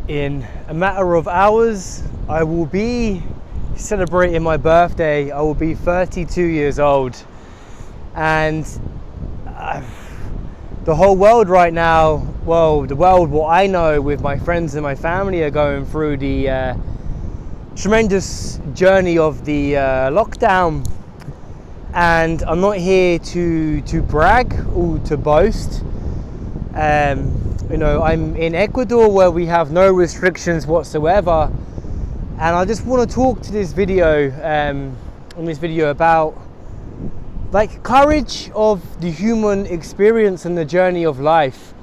In a matter of hours, I will be celebrating my birthday. I will be 32 years old. And the whole world right now, well, the world, what I know with my friends and my family are going through the tremendous journey of the lockdown. And I'm not here to brag or to boast. I'm in Ecuador where we have no restrictions whatsoever, and I just want to talk to this video about courage of the human experience and the journey of life,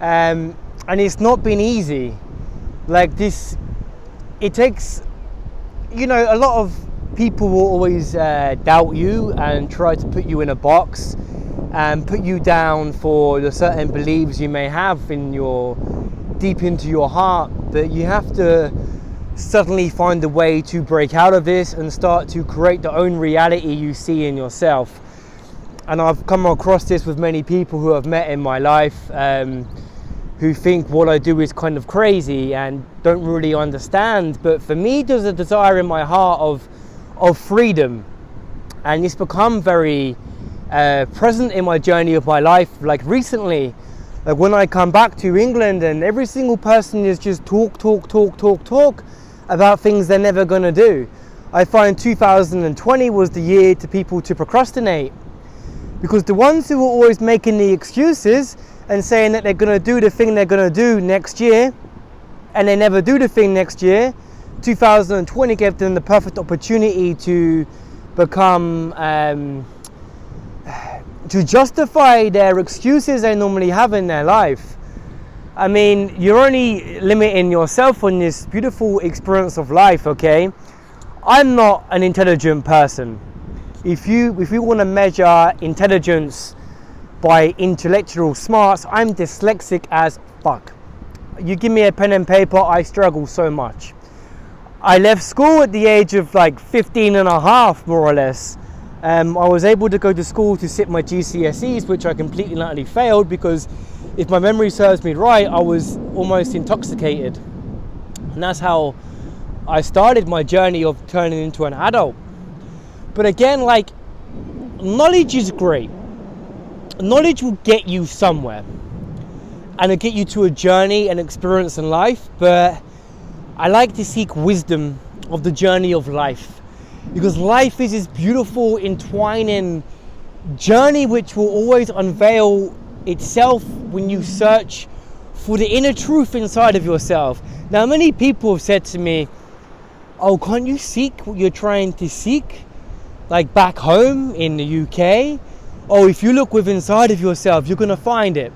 and it's not been easy. It takes, a lot of people will always doubt you and try to put you in a box and put you down for the certain beliefs you may have deep into your heart, but you have to suddenly find a way to break out of this and start to create the own reality you see in yourself. And I've come across this with many people who I've met in my life, who think what I do is kind of crazy and don't really understand. But for me, there's a desire in my heart of freedom, and it's become very present in my journey of my life. Like recently, when I come back to England and every single person is just talk about things they're never going to do. I find 2020 was the year to people to procrastinate, because the ones who are always making the excuses and saying that they're going to do the thing they're going to do next year and they never do the thing next year, 2020 gave them the perfect opportunity to become to justify their excuses they normally have in their life. I mean, you're only limiting yourself on this beautiful experience of life, okay? I'm not an intelligent person. If you want to measure intelligence by intellectual smarts, I'm dyslexic as fuck. You give me a pen and paper, I struggle so much. I left school at the age of 15 and a half, more or less. I was able to go to school to sit my GCSEs, which I completely and utterly failed because, if my memory serves me right, I was almost intoxicated. And that's how I started my journey of turning into an adult. But again, knowledge is great. Knowledge will get you somewhere, and it'll get you to a journey and experience in life. But I like to seek wisdom of the journey of life, because life is this beautiful, entwining journey which will always unveil itself when you search for the inner truth inside of yourself. Now, many people have said to me, oh, can't you seek what you're trying to seek? Back home in the UK? Oh, if you look within inside of yourself, you're going to find it.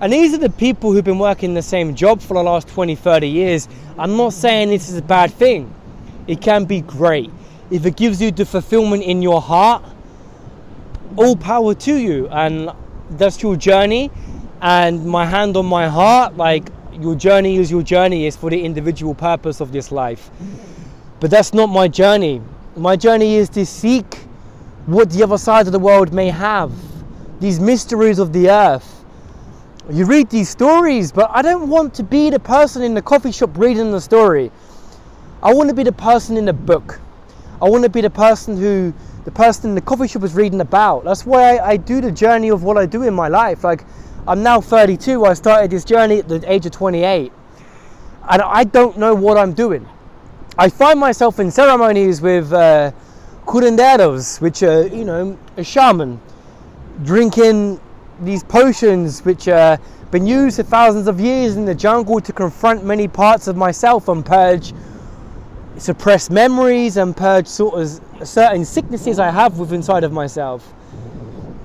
And these are the people who've been working the same job for the last 20, 30 years. I'm not saying this is a bad thing. It can be great. If it gives you the fulfillment in your heart, all power to you. And that's your journey. And my hand on my heart, your journey is your journey. It's for the individual purpose of this life. But that's not my journey. My journey is to seek what the other side of the world may have. These mysteries of the earth. You read these stories, but I don't want to be the person in the coffee shop reading the story. I want to be the person in the book. I want to be the person in the coffee shop is reading about. That's why I do the journey of what I do in my life. I'm now 32. I started this journey at the age of 28. And I don't know what I'm doing. I find myself in ceremonies with curanderos, which are, a shaman, drinking these potions which have been used for thousands of years in the jungle to confront many parts of myself and purge suppressed memories and purge certain sicknesses I have within inside of myself.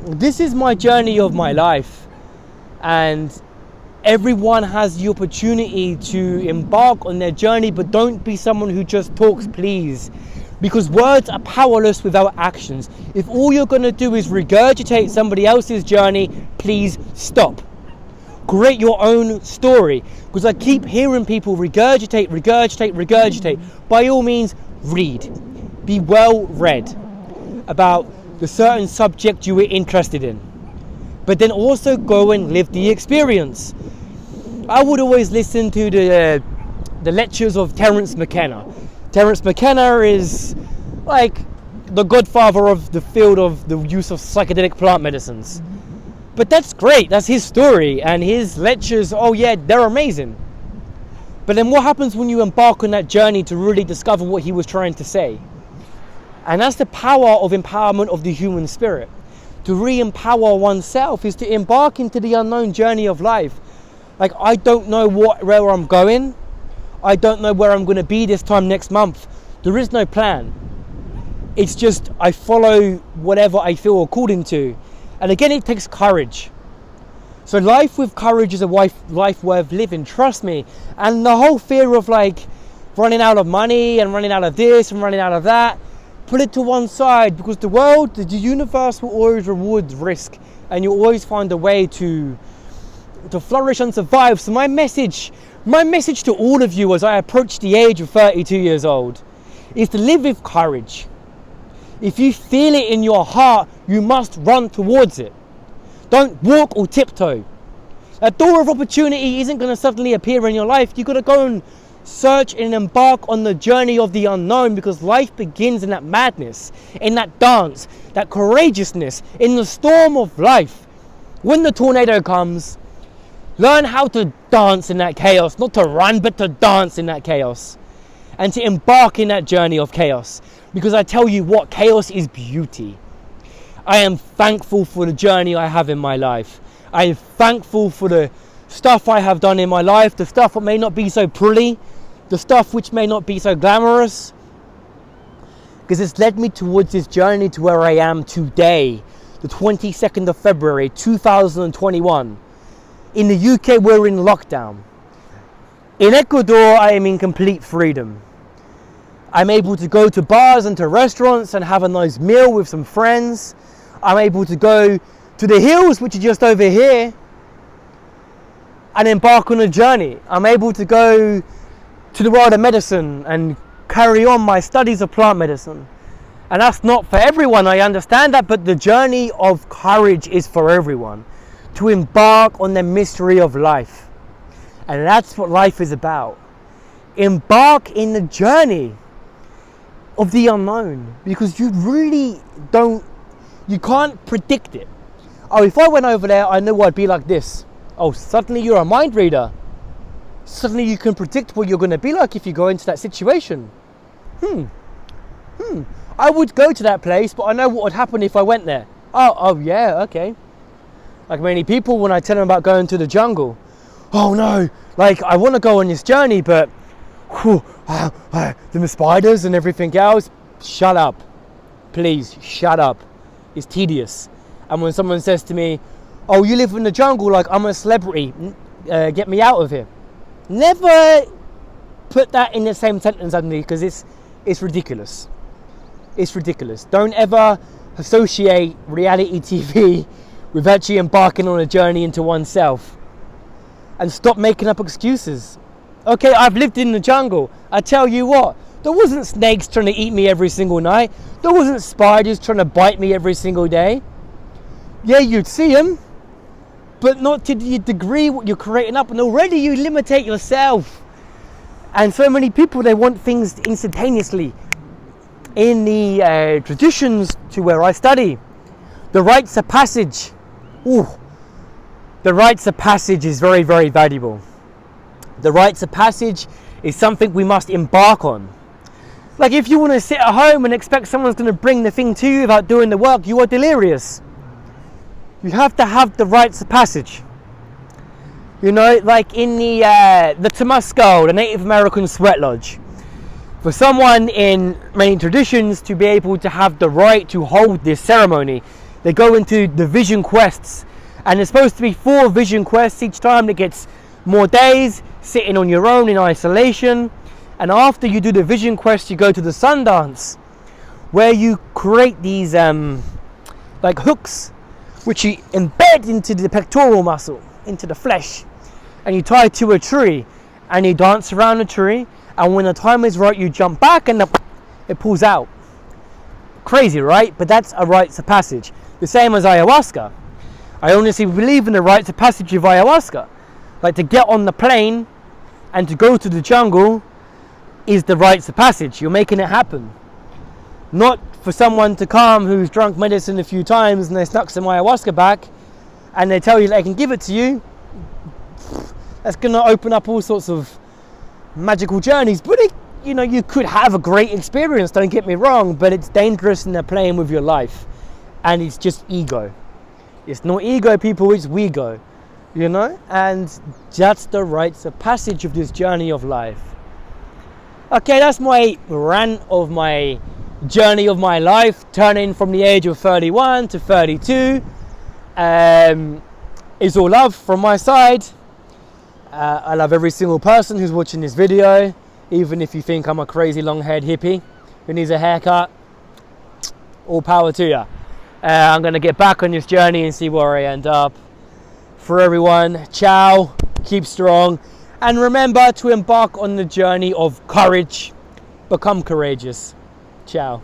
This is my journey of my life, and everyone has the opportunity to embark on their journey, but don't be someone who just talks, please. Because words are powerless without actions. If all you're going to do is regurgitate somebody else's journey, please stop. Create your own story. Because I keep hearing people regurgitate. By all means, read. Be well read about the certain subject you were interested in. But then also go and live the experience. I would always listen to the lectures of Terence McKenna. Terence McKenna is like the godfather of the field of the use of psychedelic plant medicines. But that's great, that's his story, and his lectures, oh yeah, they're amazing. But then what happens when you embark on that journey to really discover what he was trying to say? And that's the power of empowerment of the human spirit. To re-empower oneself is to embark into the unknown journey of life. Like, I don't know where I'm going. I don't know where I'm going to be this time next month. There is no plan. It's just I follow whatever I feel according to. And again, it takes courage. So life with courage is a life worth living, trust me. And the whole fear of like running out of money and running out of this and running out of that, put it to one side, because the world, the universe will always reward risk, and you'll always find a way to flourish and survive. So my message to all of you as I approach the age of 32 years old is to live with courage. If you feel it in your heart, you must run towards it. Don't walk or tiptoe. A door of opportunity isn't going to suddenly appear in your life. You've got to go and search and embark on the journey of the unknown, because life begins in that madness, in that dance, that courageousness, in the storm of life. When the tornado comes, learn how to dance in that chaos, not to run, but to dance in that chaos, and to embark in that journey of chaos. Because I tell you what, chaos is beauty. I am thankful for the journey I have in my life. I am thankful for the stuff I have done in my life, the stuff that may not be so pretty, the stuff which may not be so glamorous, because it's led me towards this journey to where I am today, the 22nd of February 2021. In the UK, we're in lockdown. In Ecuador, I am in complete freedom. I'm able to go to bars and to restaurants and have a nice meal with some friends. I'm able to go to the hills, which are just over here, and embark on a journey. I'm able to go to the world of medicine and carry on my studies of plant medicine. And that's not for everyone, I understand that, but the journey of courage is for everyone. To embark on the mystery of life. And that's what life is about. Embark in the journey of the unknown, because you really you can't predict it. Oh, if I went over there, I know I'd be like this. Oh, suddenly you're a mind reader. Suddenly you can predict what you're going to be like if you go into that situation. I would go to that place, but I know what would happen if I went there. Oh yeah, okay. Like many people, when I tell them about going to the jungle, oh no, like I want to go on this journey, but the spiders and everything else. Shut up, please, shut up. It's tedious. And when someone says to me, oh, you live in the jungle, like I'm a celebrity, get me out of here. Never put that in the same sentence as me, because it's ridiculous. It's ridiculous. Don't ever associate reality TV with actually embarking on a journey into oneself. And stop making up excuses. Okay, I've lived in the jungle. I tell you what, there wasn't snakes trying to eat me every single night. There wasn't spiders trying to bite me every single day. Yeah, you'd see them, but not to the degree what you're creating up. And already you limitate yourself. And so many people, they want things instantaneously. In the traditions to where I study, the rites of passage. The rites of passage is very, very valuable. The rites of passage is something we must embark on. Like if you want to sit at home and expect someone's going to bring the thing to you without doing the work, you are delirious. You have to have the rites of passage. You know, like in the Temusco, the Native American sweat lodge. For someone in many traditions to be able to have the right to hold this ceremony, they go into the vision quests. And there's supposed to be 4 vision quests each time. That gets more days, sitting on your own in isolation. And after you do the vision quest, you go to the sun dance, where you create these like hooks, which you embed into the pectoral muscle, into the flesh, and you tie it to a tree, and you dance around the tree, and when the time is right, you jump back, and it pulls out. Crazy, right? But that's a rites of passage. The same as ayahuasca. I honestly believe in the rites of passage of ayahuasca. Like, to get on the plane and to go to the jungle is the rites of passage. You're making it happen. Not for someone to come who's drunk medicine a few times and they snuck some ayahuasca back and they tell you they can give it to you. That's going to open up all sorts of magical journeys. But you could have a great experience, don't get me wrong, but it's dangerous and they're playing with your life. And it's just ego. It's not ego, people, it's we-go. And that's the rites of passage of this journey of life. Okay, that's my rant of my journey of my life, turning from the age of 31 to 32. It's all love from my side. I love every single person who's watching this video, even if you think I'm a crazy long-haired hippie who needs a haircut. All power to you. I'm going to get back on this journey and see where I end up. For everyone, ciao, keep strong, and remember to embark on the journey of courage. Become courageous. Ciao.